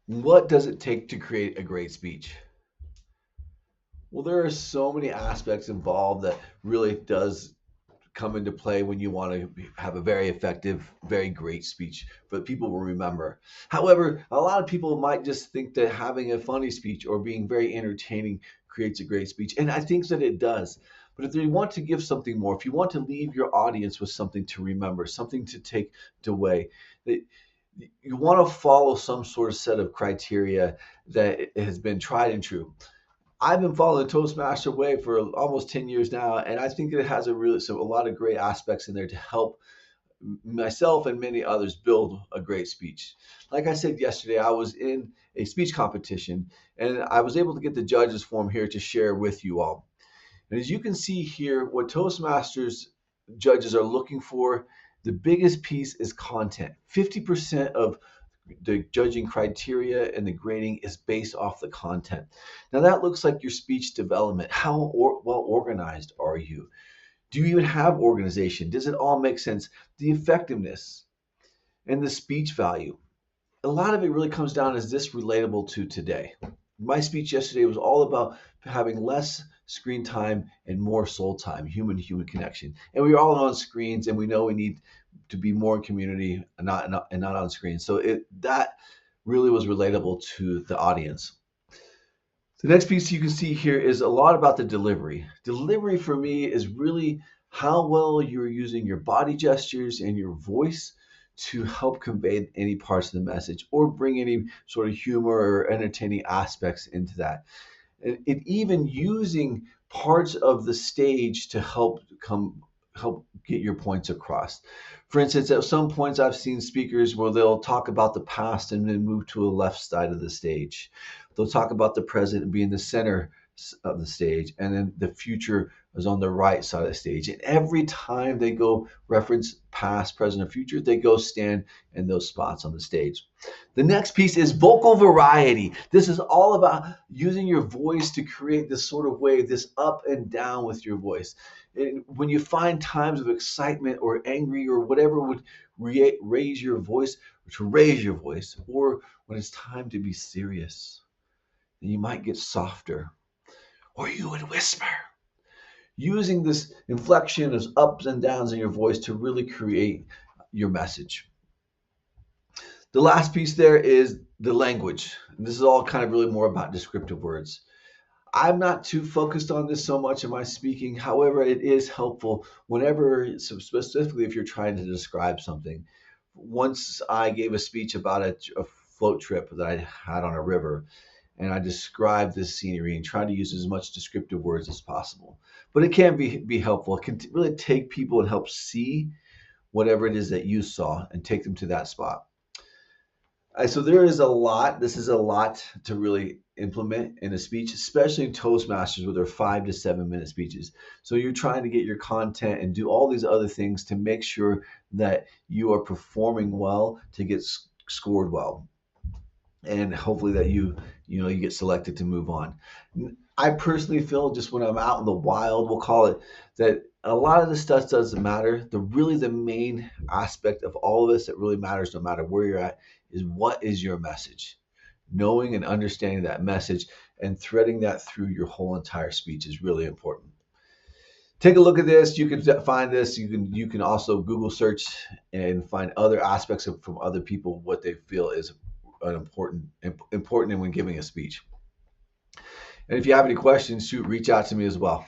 What does it take to create a great speech? Well, there are so many aspects involved that really does come into play when you want to have a very effective, very great speech that people will remember. However, a lot of people might just think that having a funny speech or being very entertaining creates a great speech. And I think that it does. But if you want to give something more, if you want to leave your audience with something to remember, something to take away, that you want to follow some sort of set of criteria that has been tried and true. I've been following the Toastmaster way for almost 10 years now, and I think it has a lot of great aspects in there to help myself and many others build a great speech. Like I said yesterday, I was in a speech competition, and I was able to get the judges form here to share with you all. And as you can see here, what Toastmasters judges are looking for, the biggest piece is content. 50% of the judging criteria and the grading is based off the content. Now that looks like your speech development. Well organized are you? Do you even have organization? Does it all make sense? The effectiveness and the speech value. A lot of it really comes down, is this relatable to today? My speech yesterday was all about having less screen time and more soul time, human to human connection. And we are all on screens, and we know we need to be more in community and not on screens. So that really was relatable to the audience. The next piece you can see here is a lot about the delivery. Delivery for me is really how well you're using your body gestures and your voice to help convey any parts of the message or bring any sort of humor or entertaining aspects into that. And even using parts of the stage to help get your points across. For instance, at some points I've seen speakers where they'll talk about the past and then move to a left side of the stage. They'll talk about the present and be in the center of the stage, and then the future is on the right side of the stage. And every time they go reference past, present, or future, they go stand in those spots on the stage. The next piece is vocal variety. This is all about using your voice to create this sort of wave, this up and down with your voice. And when you find times of excitement or angry or whatever would raise your voice, or when it's time to be serious, then you might get softer, or you would whisper. Using this inflection of ups and downs in your voice to really create your message. The last piece there is the language. And this is all kind of really more about descriptive words. I'm not too focused on this so much in my speaking. However, it is helpful whenever, specifically if you're trying to describe something. Once I gave a speech about a float trip that I had on a river, and I described this scenery and tried to use as much descriptive words as possible. But it can be helpful. It can really take people and help see whatever it is that you saw and take them to that spot. So there is a lot. This is a lot to really implement in a speech, especially in Toastmasters with their 5 to 7 minute speeches. So you're trying to get your content and do all these other things to make sure that you are performing well to get scored well, and hopefully that you get selected to move on. I personally feel, just when I'm out in the wild, we'll call it, that a lot of this stuff doesn't matter. The main aspect of all of this that really matters, no matter where you're at, is what is your message. Knowing and understanding that message and threading that through your whole entire speech is really important. Take a look at this. You can find this. You can also Google search and find other aspects from other people, what they feel is an important when giving a speech. And if you have any questions, reach out to me as well.